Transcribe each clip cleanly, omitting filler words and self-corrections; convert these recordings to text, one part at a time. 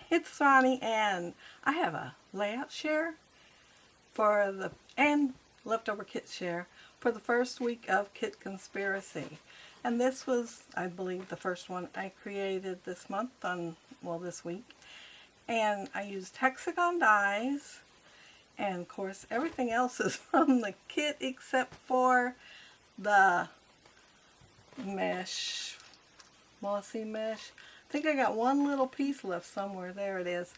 It's Ronnie, and I have a layout share for the and leftover kit share for the first week of Kit Conspiracy. And this was, I believe, the first one I created this month this week. And I used hexagon dies, and of course everything else is from the kit except for the mesh, mossy mesh. I think I got one little piece left somewhere. There it is.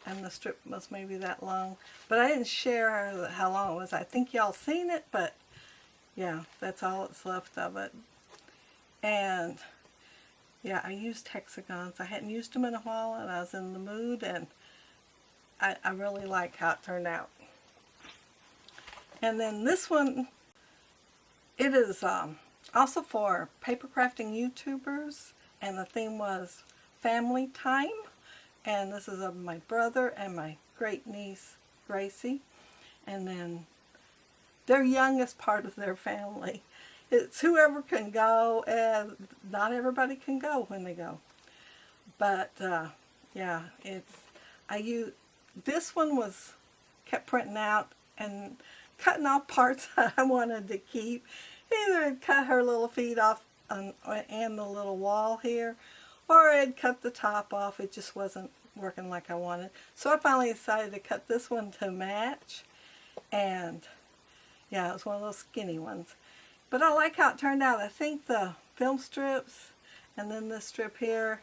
And the strip was maybe that long. But I didn't share how long it was. I think y'all seen it, but yeah, that's all that's left of it. And yeah, I used hexagons. I hadn't used them in a while, and I was in the mood, and I really like how it turned out. And then this one, it is also for paper crafting YouTubers, and the theme was family time. And this is of my brother and my great niece Gracie, and then their youngest part of their family. It's whoever can go, and not everybody can go when they go. But yeah, this one was kept printing out and cutting off parts I wanted to keep. Either cut her little feet off and the little wall here, or I'd cut the top off. It just wasn't working like I wanted. So I finally decided to cut this one to match. And yeah, it was one of those skinny ones. But I like how it turned out. I think the film strips and then this strip here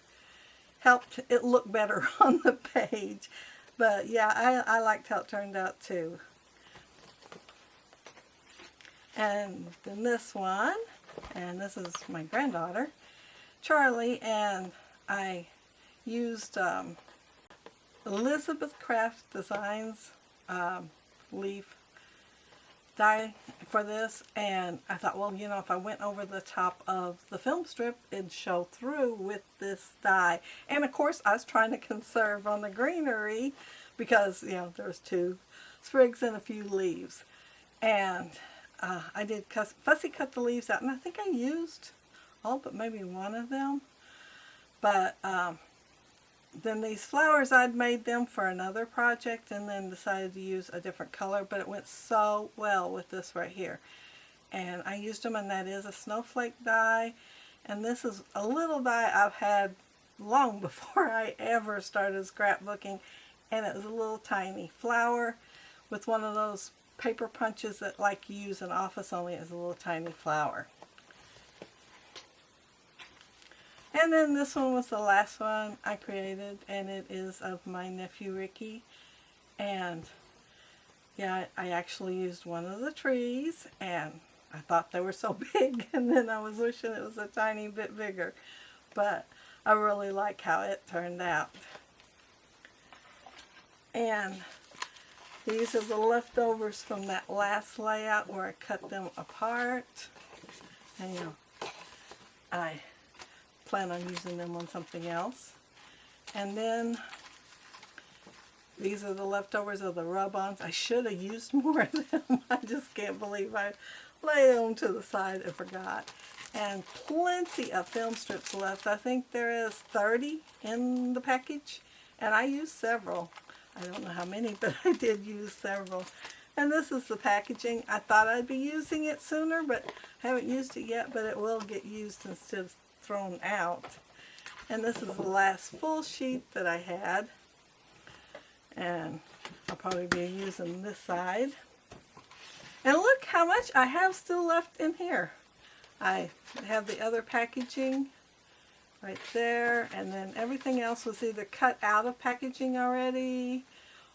helped it look better on the page. But yeah, I liked how it turned out too. And then this one, and this is my granddaughter, Charlie, and I used Elizabeth Craft Designs leaf die for this, and I thought, well, you know, if I went over the top of the film strip, it'd show through with this die. And of course, I was trying to conserve on the greenery because, you know, there's 2 sprigs and a few leaves. And I did fussy cut the leaves out, and I think I used all but maybe one of them. But then these flowers, I'd made them for another project and then decided to use a different color, but it went so well with this right here. And I used them, and that is a snowflake die. And this is a little die I've had long before I ever started scrapbooking. And it was a little tiny flower with one of those paper punches that like you use in office, only it was a little tiny flower. And then this one was the last one I created, and it is of my nephew Ricky. And yeah, I actually used one of the trees, and I thought they were so big, and then I was wishing it was a tiny bit bigger. But I really like how it turned out. And these are the leftovers from that last layout where I cut them apart. And you know, I plan on using them on something else. And then these are the leftovers of the rub-ons. I should have used more of them. I just can't believe I laid them to the side and forgot. And plenty of film strips left. I think there is 30 in the package, and I used several. I don't know how many, but I did use several. And this is the packaging. I thought I'd be using it sooner, but I haven't used it yet, but it will get used instead of thrown out. And this is the last full sheet that I had, and I'll probably be using this side. And look how much I have still left in here. I have the other packaging right there, and then everything else was either cut out of packaging already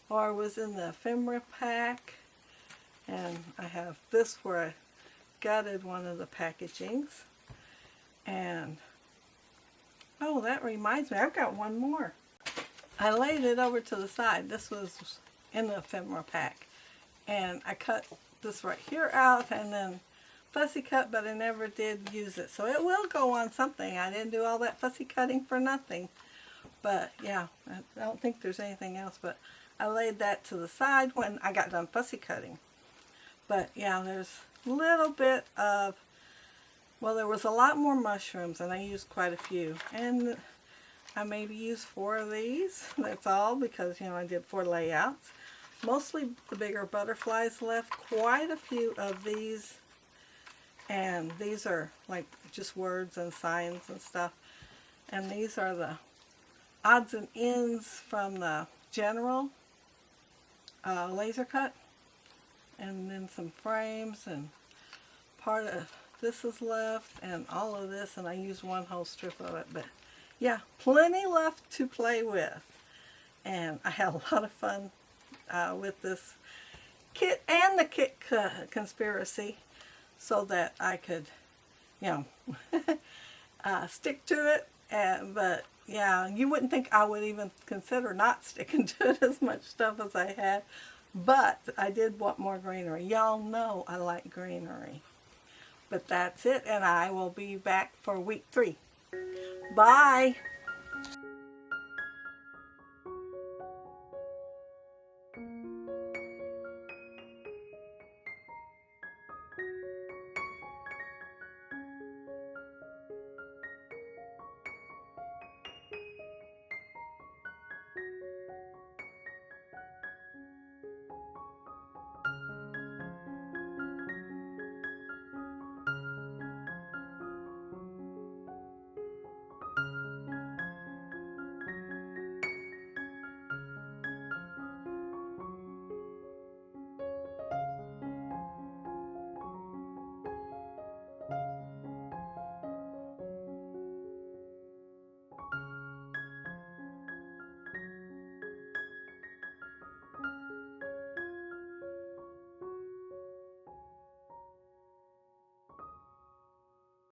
or was in the ephemera pack. And I have this where I gutted one of the packagings. And oh, that reminds me, I've got one more. I laid it over to the side. This was in the ephemera pack. And I cut this right here out and then fussy cut, but I never did use it. So it will go on something. I didn't do all that fussy cutting for nothing. But yeah, I don't think there's anything else, but I laid that to the side when I got done fussy cutting. But yeah, there's a little bit of, well, there was a lot more mushrooms, and I used quite a few. And I maybe use 4 of these. That's all, because, you know, I did 4 layouts. Mostly the bigger butterflies left. Quite a few of these. And these are like just words and signs and stuff. And these are the odds and ends from the general laser cut. And then some frames, and part of this is left, and all of this, and I used one whole strip of it. But yeah, plenty left to play with. And I had a lot of fun with this kit and the kit conspiracy, so that I could, you know, stick to it. But yeah, you wouldn't think I would even consider not sticking to it, as much stuff as I had. But I did want more greenery. Y'all know I like greenery. But that's it, and I will be back for week 3. Bye!